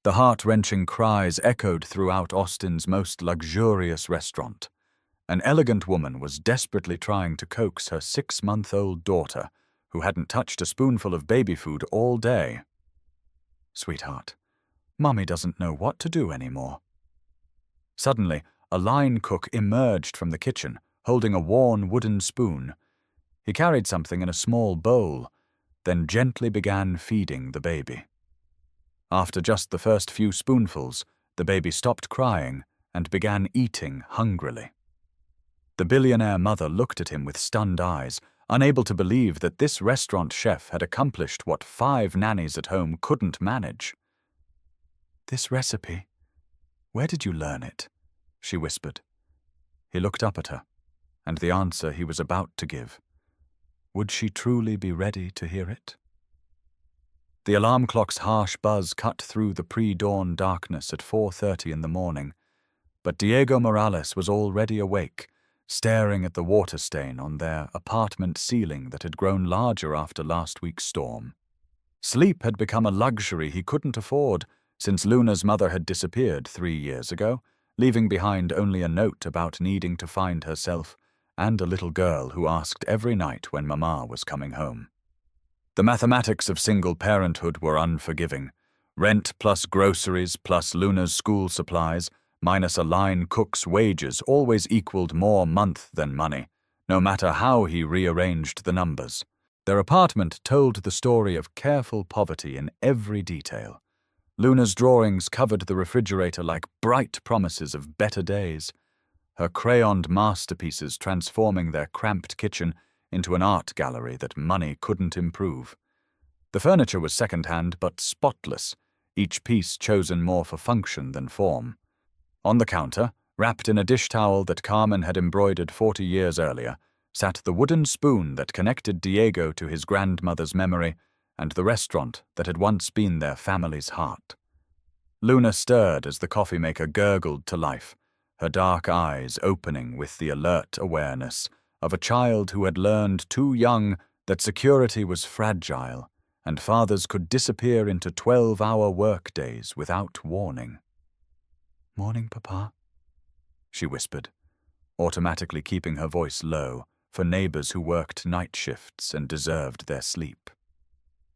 The heart-wrenching cries echoed throughout Austin's most luxurious restaurant. An elegant woman was desperately trying to coax her 6-month-old daughter, who hadn't touched a spoonful of baby food all day. "Sweetheart, Mommy doesn't know what to do anymore." Suddenly, a line cook emerged from the kitchen, holding a worn wooden spoon. He carried something in a small bowl, then gently began feeding the baby. After just the first few spoonfuls, the baby stopped crying and began eating hungrily. The billionaire mother looked at him with stunned eyes, unable to believe that this restaurant chef had accomplished what 5 nannies at home couldn't manage. "This recipe, where did you learn it?" she whispered. He looked up at her, and the answer he was about to give. Would she truly be ready to hear it? The alarm clock's harsh buzz cut through the pre-dawn darkness at 4:30 in the morning, but Diego Morales was already awake, staring at the water stain on their apartment ceiling that had grown larger after last week's storm. Sleep had become a luxury he couldn't afford since Luna's mother had disappeared 3 years ago, leaving behind only a note about needing to find herself and a little girl who asked every night when Mama was coming home. The mathematics of single parenthood were unforgiving. Rent plus groceries plus Luna's school supplies minus a line cook's wages always equaled more month than money, no matter how he rearranged the numbers. Their apartment told the story of careful poverty in every detail. Luna's drawings covered the refrigerator like bright promises of better days, her crayoned masterpieces transforming their cramped kitchen into an art gallery that money couldn't improve. The furniture was second-hand but spotless, each piece chosen more for function than form. On the counter, wrapped in a dish towel that Carmen had embroidered 40 years earlier, sat the wooden spoon that connected Diego to his grandmother's memory and the restaurant that had once been their family's heart. Luna stirred as the coffee maker gurgled to life, her dark eyes opening with the alert awareness of a child who had learned too young that security was fragile and fathers could disappear into 12-hour workdays without warning. "Morning, Papa," she whispered, automatically keeping her voice low for neighbors who worked night shifts and deserved their sleep.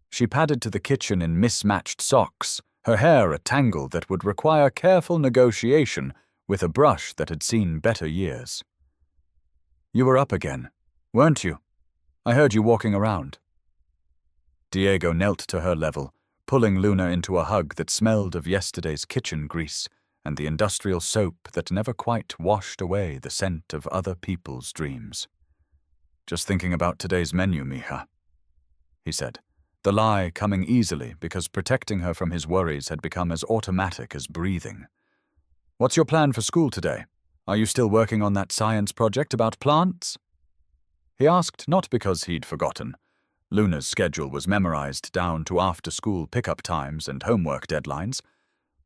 She padded to the kitchen in mismatched socks, her hair a tangle that would require careful negotiation with a brush that had seen better years. "You were up again, weren't you? I heard you walking around." Diego knelt to her level, pulling Luna into a hug that smelled of yesterday's kitchen grease and the industrial soap that never quite washed away the scent of other people's dreams. "Just thinking about today's menu, mija," he said, the lie coming easily because protecting her from his worries had become as automatic as breathing. "What's your plan for school today? Are you still working on that science project about plants?" He asked not because he'd forgotten. Luna's schedule was memorized down to after-school pickup times and homework deadlines,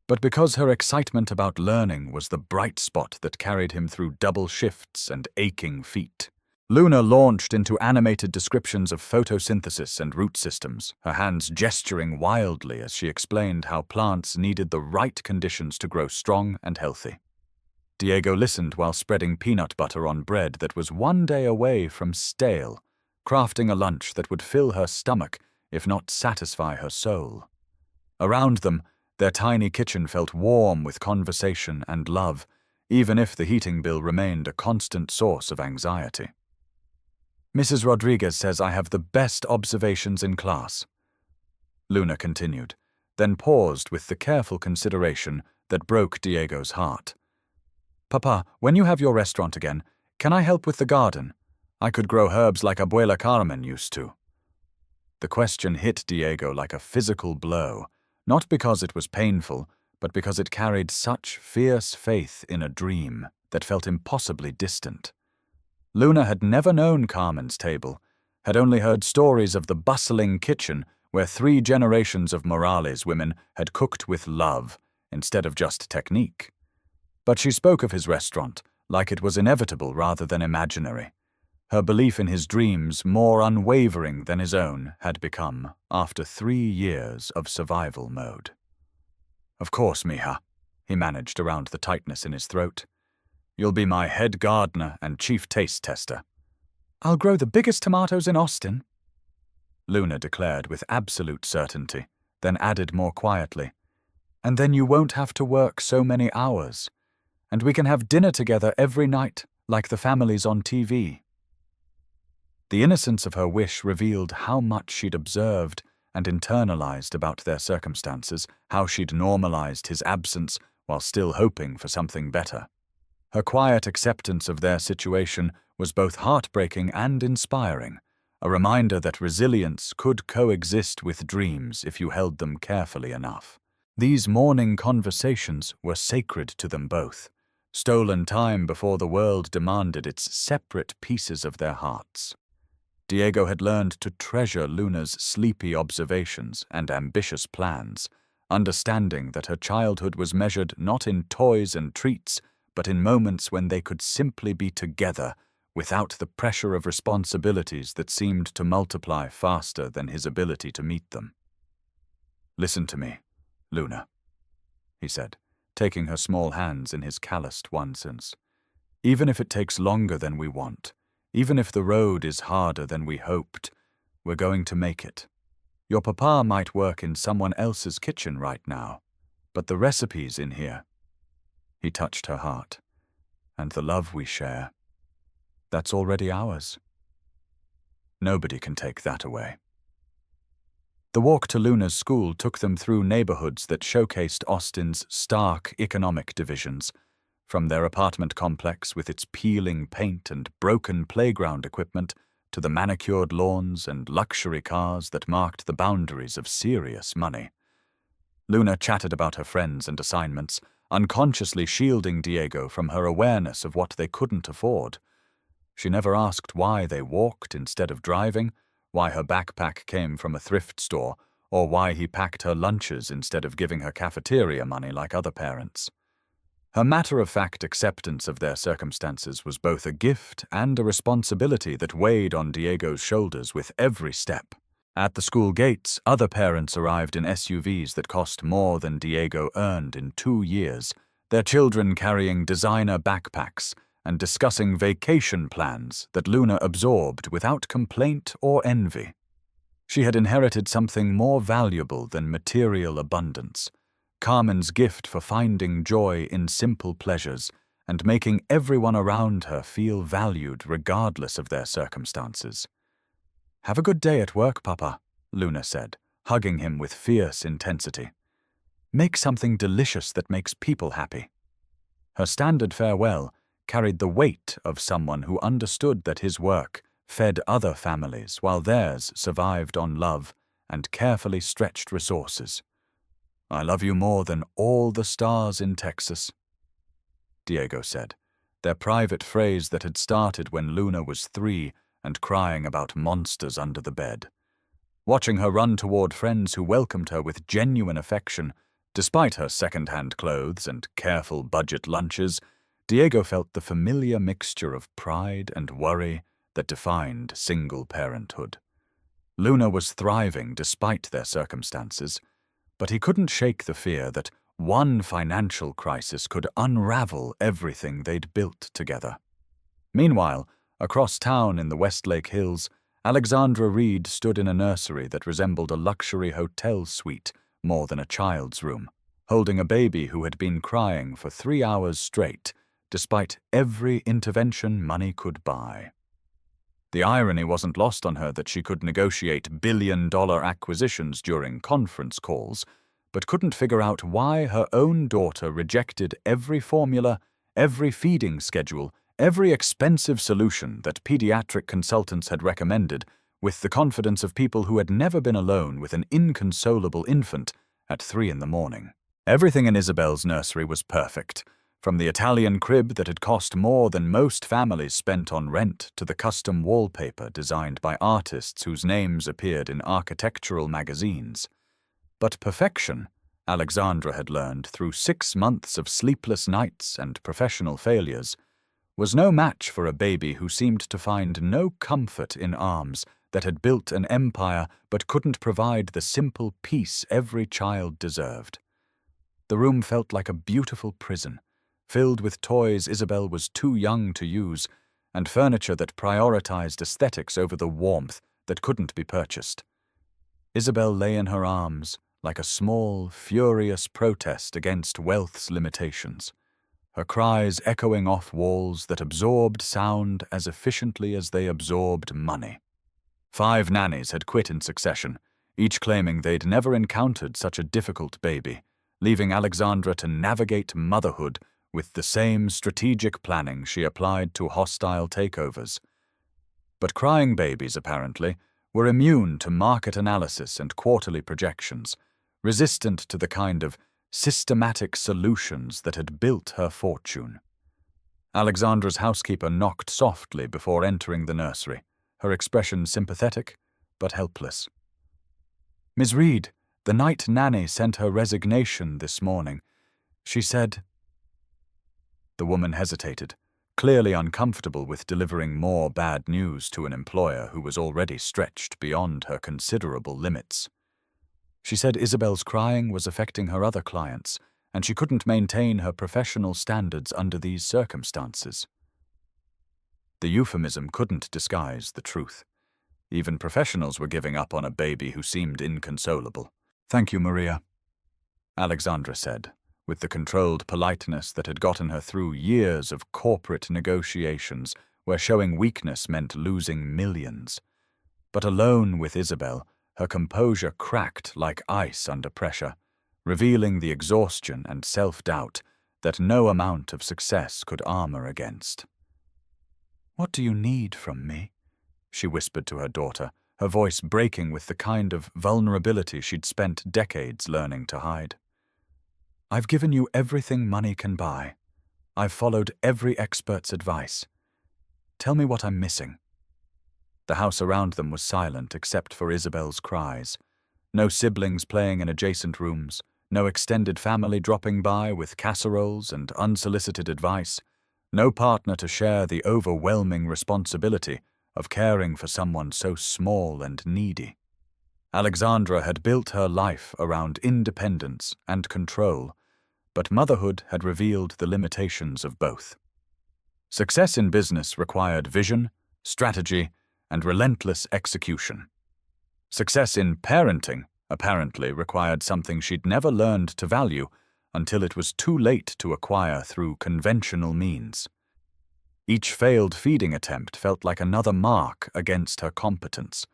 but because her excitement about learning was the bright spot that carried him through double shifts and aching feet. Luna launched into animated descriptions of photosynthesis and root systems, her hands gesturing wildly as she explained how plants needed the right conditions to grow strong and healthy. Diego listened while spreading peanut butter on bread that was one day away from stale, crafting a lunch that would fill her stomach, if not satisfy her soul. Around them, their tiny kitchen felt warm with conversation and love, even if the heating bill remained a constant source of anxiety. "Mrs. Rodriguez says I have the best observations in class," Luna continued, then paused with the careful consideration that broke Diego's heart. "Papa, when you have your restaurant again, can I help with the garden? I could grow herbs like Abuela Carmen used to." The question hit Diego like a physical blow, not because it was painful, but because it carried such fierce faith in a dream that felt impossibly distant. Luna had never known Carmen's table, had only heard stories of the bustling kitchen where 3 generations of Morales women had cooked with love instead of just technique. But she spoke of his restaurant like it was inevitable rather than imaginary. Her belief in his dreams, more unwavering than his own, had become after 3 years of survival mode. Of course, Mija, he managed around the tightness in his throat. You'll be my head gardener and chief taste tester. I'll grow the biggest tomatoes in Austin, Luna declared with absolute certainty, then added more quietly, and then you won't have to work so many hours, and we can have dinner together every night, like the families on TV. The innocence of her wish revealed how much she'd observed and internalized about their circumstances, how she'd normalized his absence while still hoping for something better. Her quiet acceptance of their situation was both heartbreaking and inspiring, a reminder that resilience could coexist with dreams if you held them carefully enough. These morning conversations were sacred to them both, stolen time before the world demanded its separate pieces of their hearts. Diego had learned to treasure Luna's sleepy observations and ambitious plans, understanding that her childhood was measured not in toys and treats, but in moments when they could simply be together without the pressure of responsibilities that seemed to multiply faster than his ability to meet them. Listen to me, Luna, he said, taking her small hands in his calloused ones. Even if it takes longer than we want, even if the road is harder than we hoped, we're going to make it. Your papa might work in someone else's kitchen right now, but the recipe's in here. He touched her heart. And the love we share, that's already ours. Nobody can take that away. The walk to Luna's school took them through neighborhoods that showcased Austin's stark economic divisions, from their apartment complex with its peeling paint and broken playground equipment to the manicured lawns and luxury cars that marked the boundaries of serious money. Luna chatted about her friends and assignments, unconsciously shielding Diego from her awareness of what they couldn't afford. She never asked why they walked instead of driving, why her backpack came from a thrift store, or why he packed her lunches instead of giving her cafeteria money like other parents. Her matter-of-fact acceptance of their circumstances was both a gift and a responsibility that weighed on Diego's shoulders with every step. At the school gates, other parents arrived in SUVs that cost more than Diego earned in 2 years, their children carrying designer backpacks and discussing vacation plans that Luna absorbed without complaint or envy. She had inherited something more valuable than material abundance, Carmen's gift for finding joy in simple pleasures and making everyone around her feel valued regardless of their circumstances. Have a good day at work, Papa, Luna said, hugging him with fierce intensity. Make something delicious that makes people happy. Her standard farewell carried the weight of someone who understood that his work fed other families while theirs survived on love and carefully stretched resources. I love you more than all the stars in Texas, Diego said, their private phrase that had started when Luna was 3 and crying about monsters under the bed. Watching her run toward friends who welcomed her with genuine affection, despite her second-hand clothes and careful budget lunches, Diego felt the familiar mixture of pride and worry that defined single parenthood. Luna was thriving despite their circumstances, but he couldn't shake the fear that one financial crisis could unravel everything they'd built together. Meanwhile, across town in the Westlake Hills, Alexandra Reed stood in a nursery that resembled a luxury hotel suite more than a child's room, holding a baby who had been crying for 3 hours straight, despite every intervention money could buy. The irony wasn't lost on her that she could negotiate billion-dollar acquisitions during conference calls, but couldn't figure out why her own daughter rejected every formula, every feeding schedule, every expensive solution that pediatric consultants had recommended with the confidence of people who had never been alone with an inconsolable infant at 3 a.m. Everything in Isabel's nursery was perfect, from the Italian crib that had cost more than most families spent on rent to the custom wallpaper designed by artists whose names appeared in architectural magazines. But perfection, Alexandra had learned through 6 months of sleepless nights and professional failures, was no match for a baby who seemed to find no comfort in arms that had built an empire but couldn't provide the simple peace every child deserved. The room felt like a beautiful prison, filled with toys Isabel was too young to use, and furniture that prioritized aesthetics over the warmth that couldn't be purchased. Isabel lay in her arms like a small, furious protest against wealth's limitations, her cries echoing off walls that absorbed sound as efficiently as they absorbed money. 5 nannies had quit in succession, each claiming they'd never encountered such a difficult baby, leaving Alexandra to navigate motherhood with the same strategic planning she applied to hostile takeovers. But crying babies, apparently, were immune to market analysis and quarterly projections, resistant to the kind of systematic solutions that had built her fortune. Alexandra's housekeeper knocked softly before entering the nursery, her expression sympathetic but helpless. "Miss Reed, the night nanny sent her resignation this morning. She said—" The woman hesitated, clearly uncomfortable with delivering more bad news to an employer who was already stretched beyond her considerable limits. She said Isabel's crying was affecting her other clients, and she couldn't maintain her professional standards under these circumstances. The euphemism couldn't disguise the truth. Even professionals were giving up on a baby who seemed inconsolable. "Thank you, Maria," Alexandra said, with the controlled politeness that had gotten her through years of corporate negotiations where showing weakness meant losing millions. But alone with Isabel, her composure cracked like ice under pressure, revealing the exhaustion and self-doubt that no amount of success could armor against. "What do you need from me?" she whispered to her daughter, her voice breaking with the kind of vulnerability she'd spent decades learning to hide. "I've given you everything money can buy. I've followed every expert's advice. Tell me what I'm missing." The house around them was silent except for Isabel's cries. No siblings playing in adjacent rooms, no extended family dropping by with casseroles and unsolicited advice, no partner to share the overwhelming responsibility of caring for someone so small and needy. Alexandra had built her life around independence and control, but motherhood had revealed the limitations of both. Success in business required vision, strategy, and relentless execution. Success in parenting apparently required something she'd never learned to value until it was too late to acquire through conventional means. Each failed feeding attempt felt like another mark against her competence,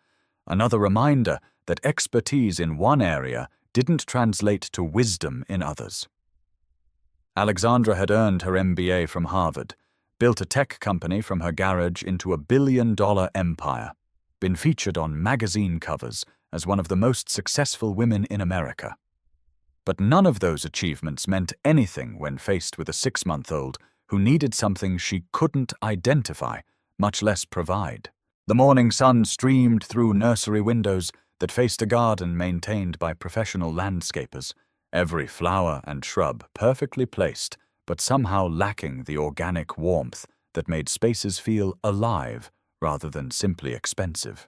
another reminder that expertise in one area didn't translate to wisdom in others. Alexandra had earned her MBA from Harvard, built a tech company from her garage into a billion-dollar empire, been featured on magazine covers as one of the most successful women in America. But none of those achievements meant anything when faced with a 6-month-old who needed something she couldn't identify, much less provide. The morning sun streamed through nursery windows that faced a garden maintained by professional landscapers, every flower and shrub perfectly placed, but somehow lacking the organic warmth that made spaces feel alive rather than simply expensive.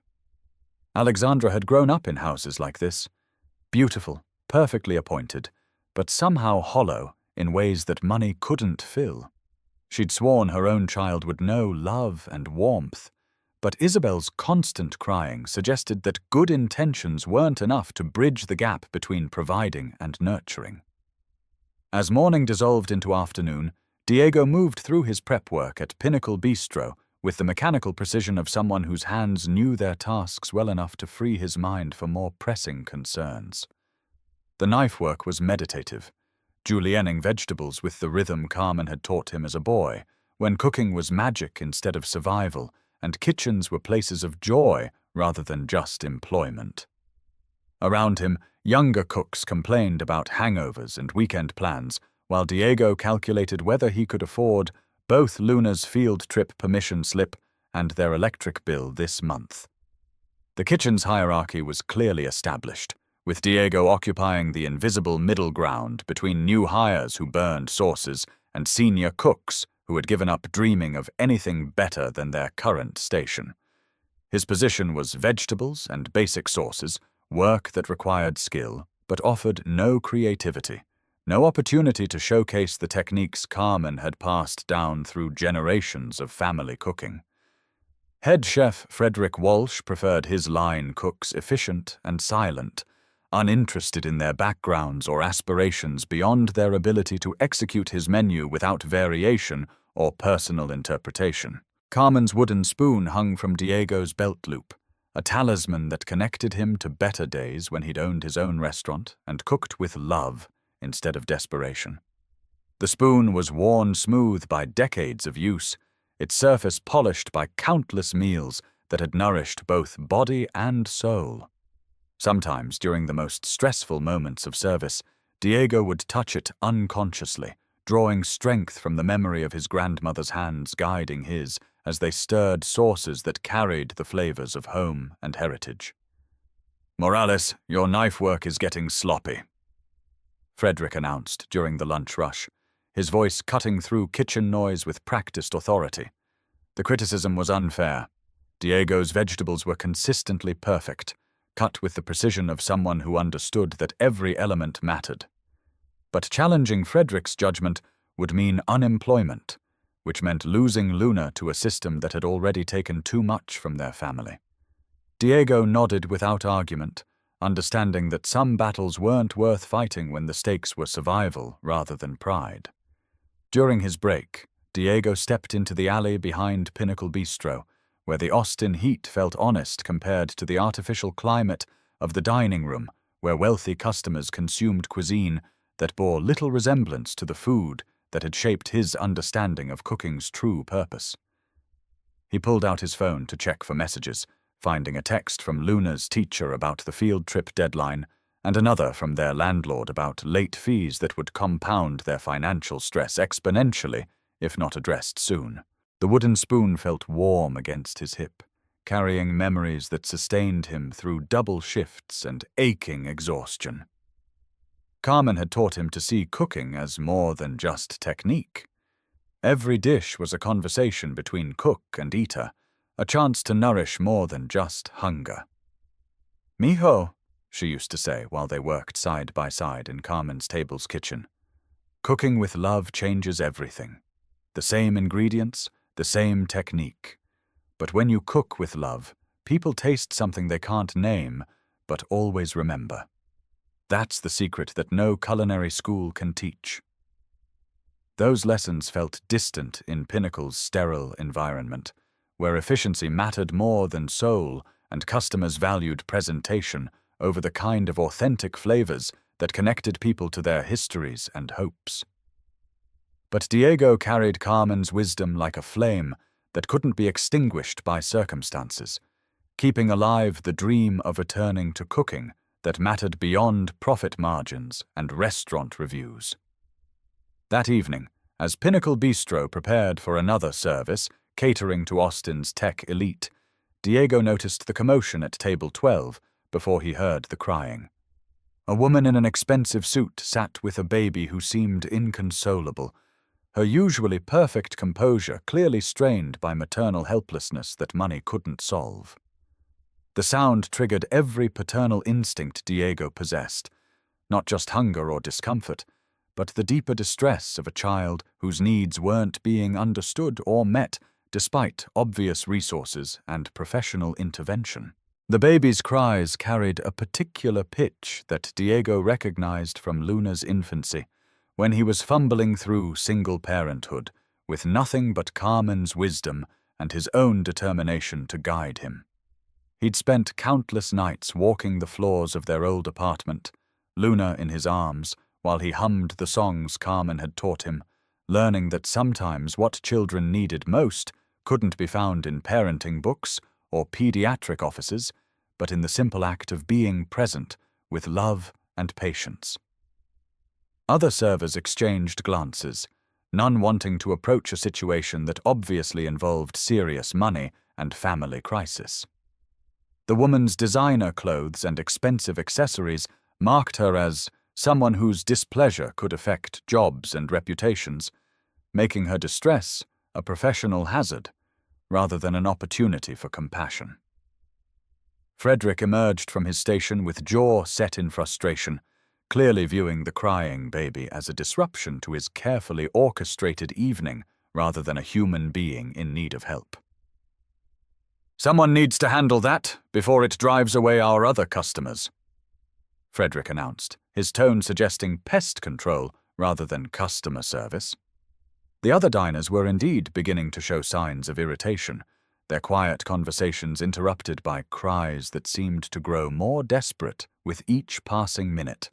Alexandra had grown up in houses like this, beautiful, perfectly appointed, but somehow hollow in ways that money couldn't fill. She'd sworn her own child would know love and warmth, but Isabel's constant crying suggested that good intentions weren't enough to bridge the gap between providing and nurturing. As morning dissolved into afternoon, Diego moved through his prep work at Pinnacle Bistro with the mechanical precision of someone whose hands knew their tasks well enough to free his mind for more pressing concerns. The knife work was meditative, julienning vegetables with the rhythm Carmen had taught him as a boy, when cooking was magic instead of survival, and kitchens were places of joy rather than just employment. Around him, younger cooks complained about hangovers and weekend plans, while Diego calculated whether he could afford both Luna's field trip permission slip and their electric bill this month. The kitchen's hierarchy was clearly established, with Diego occupying the invisible middle ground between new hires who burned sauces and senior cooks who had given up dreaming of anything better than their current station. His position was vegetables and basic sauces, work that required skill but offered no creativity, No opportunity to showcase the techniques Carmen had passed down through generations of family cooking. Head chef Frederick Walsh preferred his line cooks efficient and silent, uninterested in their backgrounds or aspirations beyond their ability to execute his menu without variation or personal interpretation. Carmen's wooden spoon hung from Diego's belt loop, a talisman that connected him to better days when he'd owned his own restaurant and cooked with love instead of desperation. The spoon was worn smooth by decades of use, its surface polished by countless meals that had nourished both body and soul. Sometimes, during the most stressful moments of service, Diego would touch it unconsciously, drawing strength from the memory of his grandmother's hands guiding his as they stirred sauces that carried the flavors of home and heritage. "Morales, your knife work is getting sloppy," Frederick announced during the lunch rush, his voice cutting through kitchen noise with practiced authority. The criticism was unfair. Diego's vegetables were consistently perfect, cut with the precision of someone who understood that every element mattered. But challenging Frederick's judgment would mean unemployment, which meant losing Luna to a system that had already taken too much from their family. Diego nodded without argument, understanding that some battles weren't worth fighting when the stakes were survival rather than pride. During his break, Diego stepped into the alley behind Pinnacle Bistro, where the Austin heat felt honest compared to the artificial climate of the dining room where wealthy customers consumed cuisine that bore little resemblance to the food that had shaped his understanding of cooking's true purpose. He pulled out his phone to check for messages, finding a text from Luna's teacher about the field trip deadline and another from their landlord about late fees that would compound their financial stress exponentially if not addressed soon. The wooden spoon felt warm against his hip, carrying memories that sustained him through double shifts and aching exhaustion. Carmen had taught him to see cooking as more than just technique. Every dish was a conversation between cook and eater, a chance to nourish more than just hunger. "Mijo," she used to say while they worked side by side in Carmen's table's kitchen. Cooking with love changes everything. The same ingredients, the same technique. But when you cook with love, people taste something they can't name, but always remember. That's the secret that no culinary school can teach. Those lessons felt distant in Pinnacle's sterile environment, where efficiency mattered more than soul and customers valued presentation over the kind of authentic flavors that connected people to their histories and hopes. But Diego carried Carmen's wisdom like a flame that couldn't be extinguished by circumstances, keeping alive the dream of returning to cooking that mattered beyond profit margins and restaurant reviews. That evening, as Pinnacle Bistro prepared for another service, catering to Austin's tech elite, Diego noticed the commotion at table 12 before he heard the crying. A woman in an expensive suit sat with a baby who seemed inconsolable, her usually perfect composure clearly strained by maternal helplessness that money couldn't solve. The sound triggered every paternal instinct Diego possessed, not just hunger or discomfort, but the deeper distress of a child whose needs weren't being understood or met despite obvious resources and professional intervention. The baby's cries carried a particular pitch that Diego recognized from Luna's infancy, when he was fumbling through single parenthood with nothing but Carmen's wisdom and his own determination to guide him. He'd spent countless nights walking the floors of their old apartment, Luna in his arms, while he hummed the songs Carmen had taught him, learning that sometimes what children needed most couldn't be found in parenting books or pediatric offices, but in the simple act of being present with love and patience. Other servers exchanged glances, none wanting to approach a situation that obviously involved serious money and family crisis. The woman's designer clothes and expensive accessories marked her as someone whose displeasure could affect jobs and reputations, making her distress a professional hazard rather than an opportunity for compassion. Frederick emerged from his station with jaw set in frustration, clearly viewing the crying baby as a disruption to his carefully orchestrated evening rather than a human being in need of help. "Someone needs to handle that before it drives away our other customers," Frederick announced, his tone suggesting pest control rather than customer service. The other diners were indeed beginning to show signs of irritation, their quiet conversations interrupted by cries that seemed to grow more desperate with each passing minute.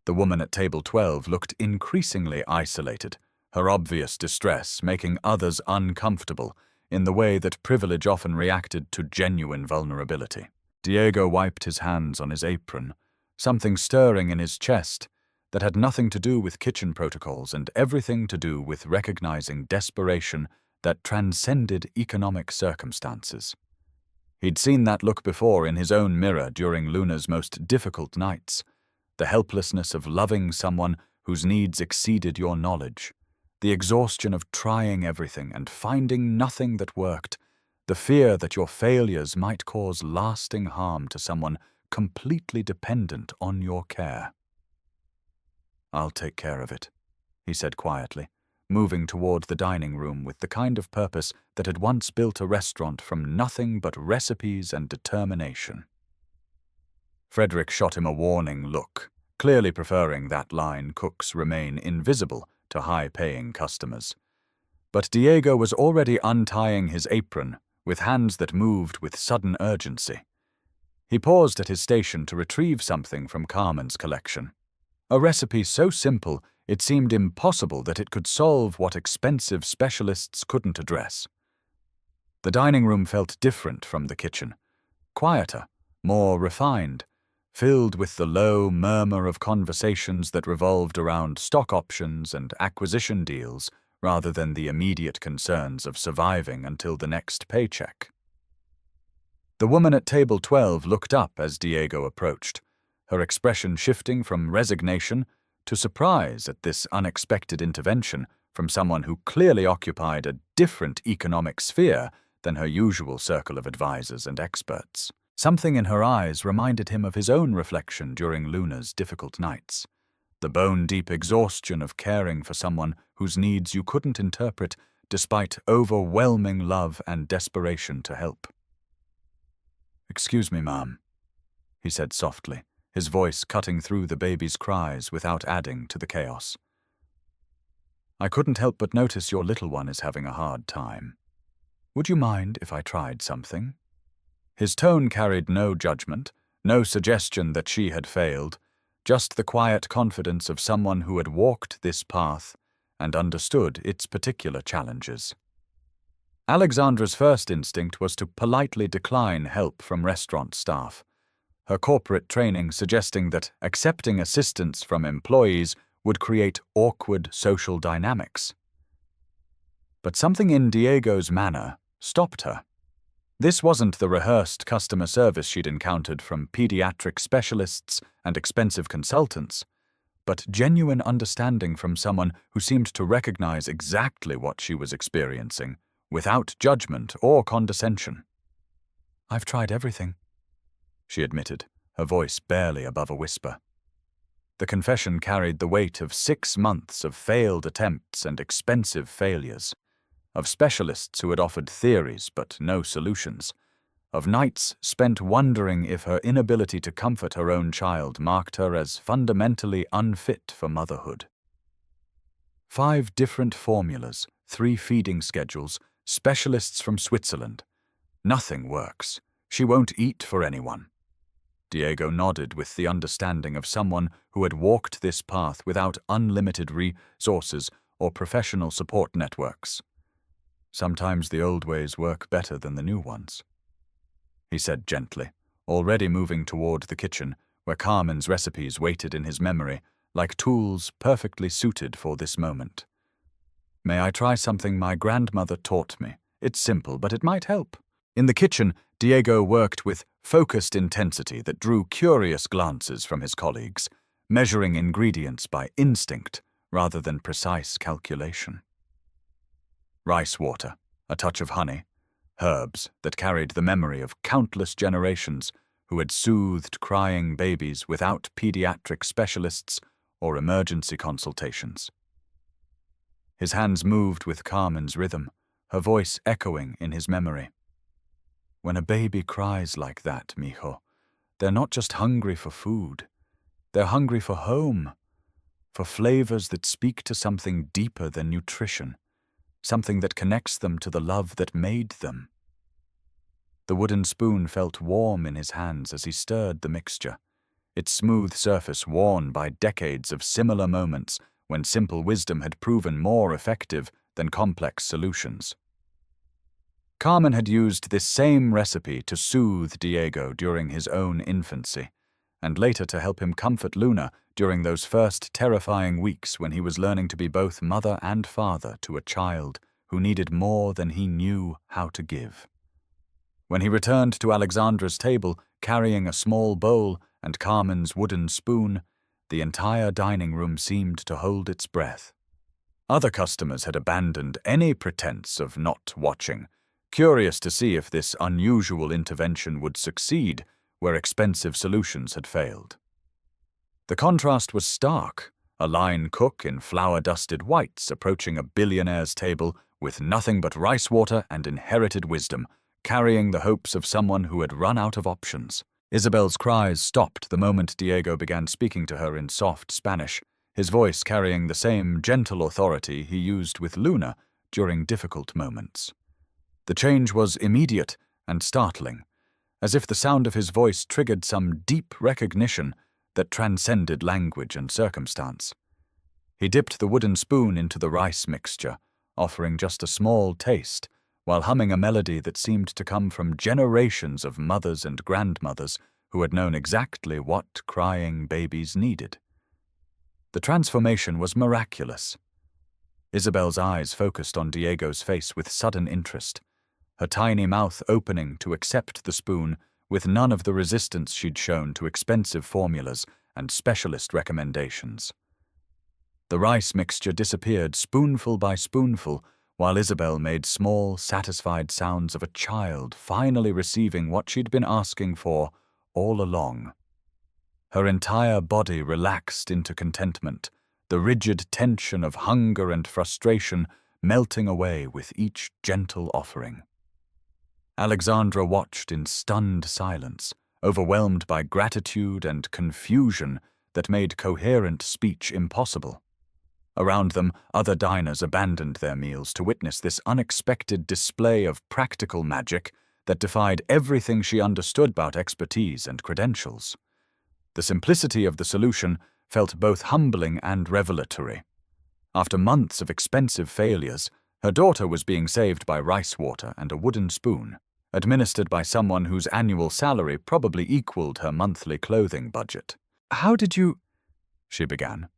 The woman at table 12 looked increasingly isolated, her obvious distress making others uncomfortable in the way that privilege often reacted to genuine vulnerability. Diego wiped his hands on his apron, something stirring in his chest that had nothing to do with kitchen protocols and everything to do with recognizing desperation that transcended economic circumstances. He'd seen that look before in his own mirror during Luna's most difficult nights, the helplessness of loving someone whose needs exceeded your knowledge, the exhaustion of trying everything and finding nothing that worked, the fear that your failures might cause lasting harm to someone completely dependent on your care. "I'll take care of it," he said quietly, moving toward the dining room with the kind of purpose that had once built a restaurant from nothing but recipes and determination. Frederick shot him a warning look, clearly preferring that line cooks remain invisible to high-paying customers. But Diego was already untying his apron with hands that moved with sudden urgency. He paused at his station to retrieve something from Carmen's collection. A recipe so simple it seemed impossible that it could solve what expensive specialists couldn't address. The dining room felt different from the kitchen, quieter, more refined, filled with the low murmur of conversations that revolved around stock options and acquisition deals rather than the immediate concerns of surviving until the next paycheck. The woman at table 12 looked up as Diego approached, her expression shifting from resignation to surprise at this unexpected intervention from someone who clearly occupied a different economic sphere than her usual circle of advisors and experts. Something in her eyes reminded him of his own reflection during Luna's difficult nights, the bone-deep exhaustion of caring for someone whose needs you couldn't interpret despite overwhelming love and desperation to help. "Excuse me, ma'am," he said softly, his voice cutting through the baby's cries without adding to the chaos. "I couldn't help but notice your little one is having a hard time. Would you mind if I tried something?" His tone carried no judgment, no suggestion that she had failed, just the quiet confidence of someone who had walked this path and understood its particular challenges. Alexandra's first instinct was to politely decline help from restaurant staff, her corporate training suggesting that accepting assistance from employees would create awkward social dynamics. But something in Diego's manner stopped her. This wasn't the rehearsed customer service she'd encountered from pediatric specialists and expensive consultants, but genuine understanding from someone who seemed to recognize exactly what she was experiencing, without judgment or condescension. "I've tried everything," she admitted, her voice barely above a whisper. The confession carried the weight of 6 months of failed attempts and expensive failures, of specialists who had offered theories but no solutions, of nights spent wondering if her inability to comfort her own child marked her as fundamentally unfit for motherhood. 5 different formulas, 3 feeding schedules, specialists from Switzerland. Nothing works. She won't eat for anyone. Diego nodded with the understanding of someone who had walked this path without unlimited resources or professional support networks. "Sometimes the old ways work better than the new ones," he said gently, already moving toward the kitchen where Carmen's recipes waited in his memory like tools perfectly suited for this moment. "May I try something my grandmother taught me? It's simple, but it might help." In the kitchen, Diego worked with focused intensity that drew curious glances from his colleagues, measuring ingredients by instinct rather than precise calculation. Rice water, a touch of honey, herbs that carried the memory of countless generations who had soothed crying babies without pediatric specialists or emergency consultations. His hands moved with Carmen's rhythm, her voice echoing in his memory. When a baby cries like that, mijo, they're not just hungry for food. They're hungry for home, for flavors that speak to something deeper than nutrition, something that connects them to the love that made them. The wooden spoon felt warm in his hands as he stirred the mixture, its smooth surface worn by decades of similar moments when simple wisdom had proven more effective than complex solutions. Carmen had used this same recipe to soothe Diego during his own infancy, and later to help him comfort Luna during those first terrifying weeks when he was learning to be both mother and father to a child who needed more than he knew how to give. When he returned to Alexandra's table, carrying a small bowl and Carmen's wooden spoon, the entire dining room seemed to hold its breath. Other customers had abandoned any pretense of not watching, curious to see if this unusual intervention would succeed where expensive solutions had failed. The contrast was stark, a line cook in flour-dusted whites approaching a billionaire's table with nothing but rice water and inherited wisdom, carrying the hopes of someone who had run out of options. Isabel's cries stopped the moment Diego began speaking to her in soft Spanish, his voice carrying the same gentle authority he used with Luna during difficult moments. The change was immediate and startling, as if the sound of his voice triggered some deep recognition that transcended language and circumstance. He dipped the wooden spoon into the rice mixture, offering just a small taste, while humming a melody that seemed to come from generations of mothers and grandmothers who had known exactly what crying babies needed. The transformation was miraculous. Isabel's eyes focused on Diego's face with sudden interest, her tiny mouth opening to accept the spoon with none of the resistance she'd shown to expensive formulas and specialist recommendations. The rice mixture disappeared spoonful by spoonful, while Isabel made small, satisfied sounds of a child finally receiving what she'd been asking for all along. Her entire body relaxed into contentment, the rigid tension of hunger and frustration melting away with each gentle offering. Alexandra watched in stunned silence, overwhelmed by gratitude and confusion that made coherent speech impossible. Around them, other diners abandoned their meals to witness this unexpected display of practical magic that defied everything she understood about expertise and credentials. The simplicity of the solution felt both humbling and revelatory. After months of expensive failures, her daughter was being saved by rice water and a wooden spoon, administered by someone whose annual salary probably equaled her monthly clothing budget. "How did you—" she began,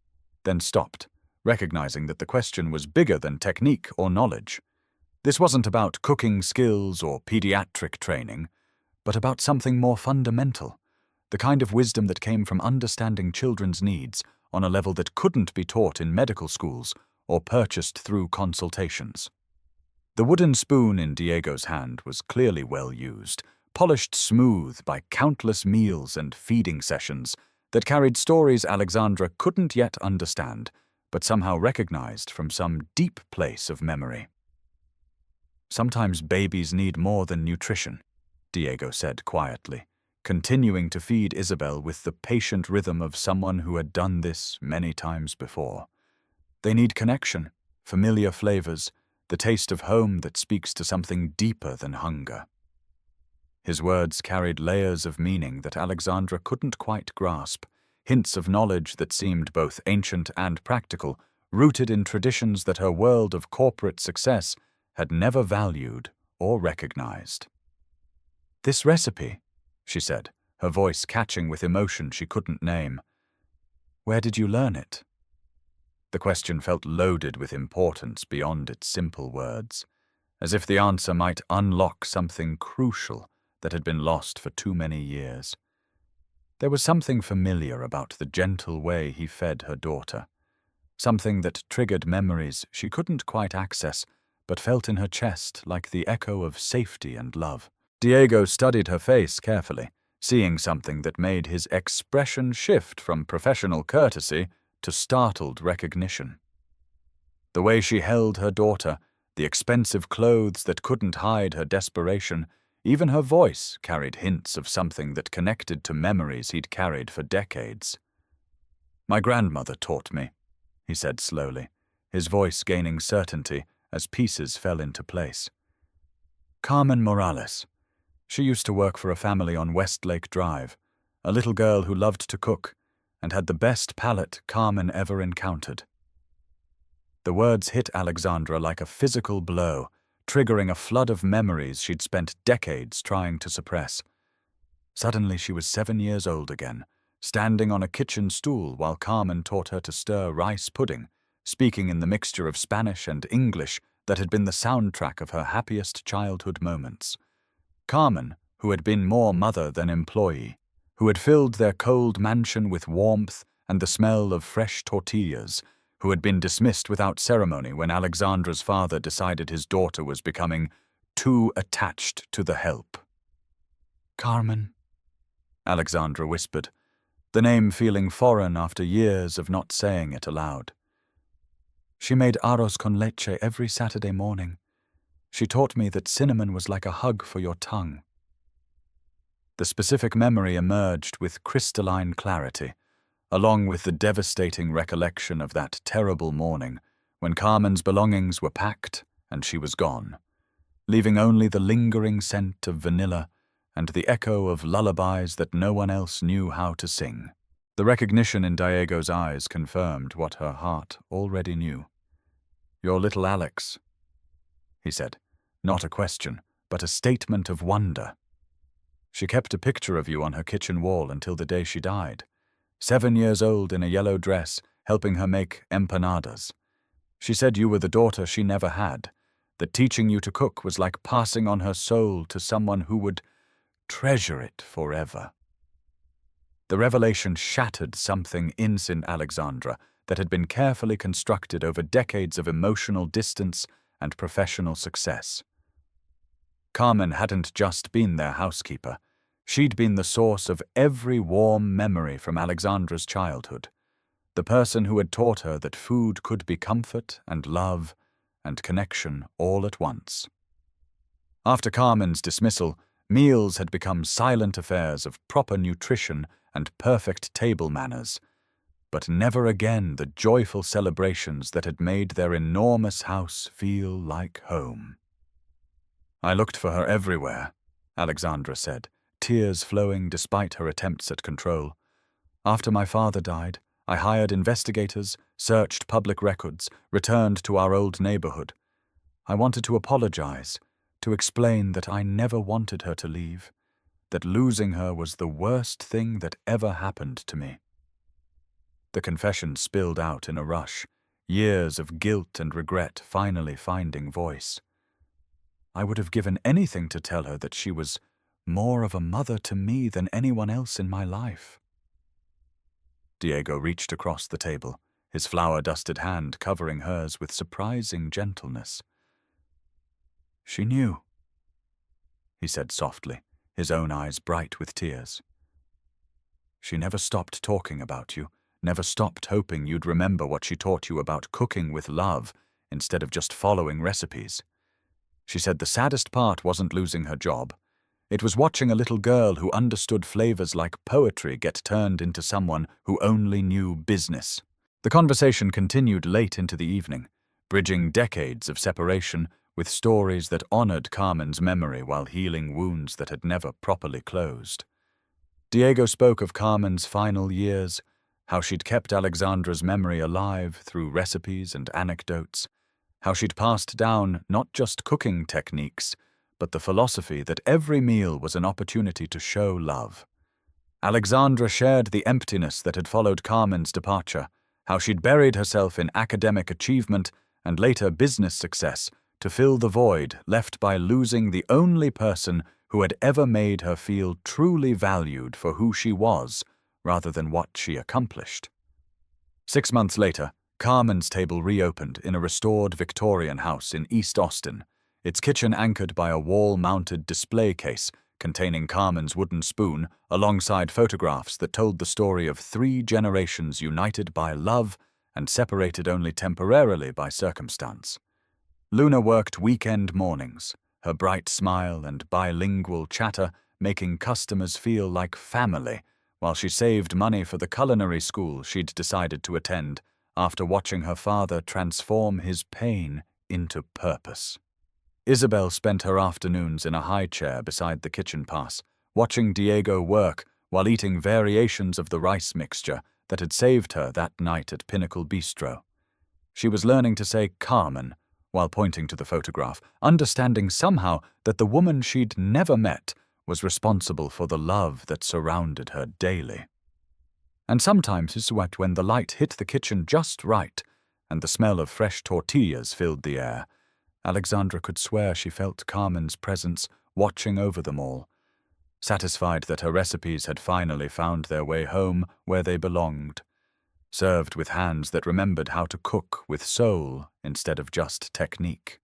then stopped, recognizing that the question was bigger than technique or knowledge. This wasn't about cooking skills or pediatric training, but about something more fundamental, the kind of wisdom that came from understanding children's needs on a level that couldn't be taught in medical schools or purchased through consultations. The wooden spoon in Diego's hand was clearly well used, polished smooth by countless meals and feeding sessions that carried stories Alexandra couldn't yet understand, but somehow recognized from some deep place of memory. "Sometimes babies need more than nutrition," Diego said quietly, continuing to feed Isabel with the patient rhythm of someone who had done this many times before. "They need connection, familiar flavors, the taste of home that speaks to something deeper than hunger." His words carried layers of meaning that Alexandra couldn't quite grasp, hints of knowledge that seemed both ancient and practical, rooted in traditions that her world of corporate success had never valued or recognized. "This recipe," she said, her voice catching with emotion she couldn't name. "Where did you learn it?" The question felt loaded with importance beyond its simple words, as if the answer might unlock something crucial that had been lost for too many years. There was something familiar about the gentle way he fed her daughter, something that triggered memories she couldn't quite access, but felt in her chest like the echo of safety and love. Diego studied her face carefully, seeing something that made his expression shift from professional courtesy to startled recognition. The way she held her daughter, the expensive clothes that couldn't hide her desperation, even her voice carried hints of something that connected to memories he'd carried for decades. "My grandmother taught me," he said slowly, his voice gaining certainty as pieces fell into place. "Carmen Morales. She used to work for a family on Westlake Drive, a little girl who loved to cook and had the best palate Carmen ever encountered." The words hit Alexandra like a physical blow, triggering a flood of memories she'd spent decades trying to suppress. Suddenly she was 7 years old again, standing on a kitchen stool while Carmen taught her to stir rice pudding, speaking in the mixture of Spanish and English that had been the soundtrack of her happiest childhood moments. Carmen, who had been more mother than employee, who had filled their cold mansion with warmth and the smell of fresh tortillas, who had been dismissed without ceremony when Alexandra's father decided his daughter was becoming too attached to the help. "Carmen," Alexandra whispered, the name feeling foreign after years of not saying it aloud. "She made arroz con leche every Saturday morning. She taught me that cinnamon was like a hug for your tongue." The specific memory emerged with crystalline clarity, along with the devastating recollection of that terrible morning when Carmen's belongings were packed and she was gone, leaving only the lingering scent of vanilla and the echo of lullabies that no one else knew how to sing. The recognition in Diego's eyes confirmed what her heart already knew. "Your little Alex," he said, not a question, but a statement of wonder. "She kept a picture of you on her kitchen wall until the day she died. 7 years old in a yellow dress, helping her make empanadas. She said you were the daughter she never had, that teaching you to cook was like passing on her soul to someone who would treasure it forever." The revelation shattered something in Alexandra that had been carefully constructed over decades of emotional distance and professional success. Carmen hadn't just been their housekeeper. She'd been the source of every warm memory from Alexandra's childhood, the person who had taught her that food could be comfort and love and connection all at once. After Carmen's dismissal, meals had become silent affairs of proper nutrition and perfect table manners, but never again the joyful celebrations that had made their enormous house feel like home. "I looked for her everywhere," Alexandra said, tears flowing despite her attempts at control. "After my father died, I hired investigators, searched public records, returned to our old neighborhood. I wanted to apologize, to explain that I never wanted her to leave, that losing her was the worst thing that ever happened to me." The confession spilled out in a rush, years of guilt and regret finally finding voice. "I would have given anything to tell her that she was more of a mother to me than anyone else in my life." Diego reached across the table, his flour-dusted hand covering hers with surprising gentleness. "She knew," he said softly, his own eyes bright with tears. "She never stopped talking about you, never stopped hoping you'd remember what she taught you about cooking with love instead of just following recipes. She said the saddest part wasn't losing her job. It was watching a little girl who understood flavors like poetry get turned into someone who only knew business." The conversation continued late into the evening, bridging decades of separation with stories that honored Carmen's memory while healing wounds that had never properly closed. Diego spoke of Carmen's final years, how she'd kept Alexandra's memory alive through recipes and anecdotes, how she'd passed down not just cooking techniques, but the philosophy that every meal was an opportunity to show love. Alexandra shared the emptiness that had followed Carmen's departure, how she'd buried herself in academic achievement and later business success to fill the void left by losing the only person who had ever made her feel truly valued for who she was rather than what she accomplished. 6 months later, Carmen's table reopened in a restored Victorian house in East Austin, its kitchen anchored by a wall-mounted display case containing Carmen's wooden spoon, alongside photographs that told the story of 3 generations united by love and separated only temporarily by circumstance. Luna worked weekend mornings, her bright smile and bilingual chatter making customers feel like family, while she saved money for the culinary school she'd decided to attend after watching her father transform his pain into purpose. Isabel spent her afternoons in a high chair beside the kitchen pass, watching Diego work while eating variations of the rice mixture that had saved her that night at Pinnacle Bistro. She was learning to say Carmen while pointing to the photograph, understanding somehow that the woman she'd never met was responsible for the love that surrounded her daily. And sometimes it was when the light hit the kitchen just right and the smell of fresh tortillas filled the air. Alexandra could swear she felt Carmen's presence watching over them all, satisfied that her recipes had finally found their way home where they belonged, served with hands that remembered how to cook with soul instead of just technique.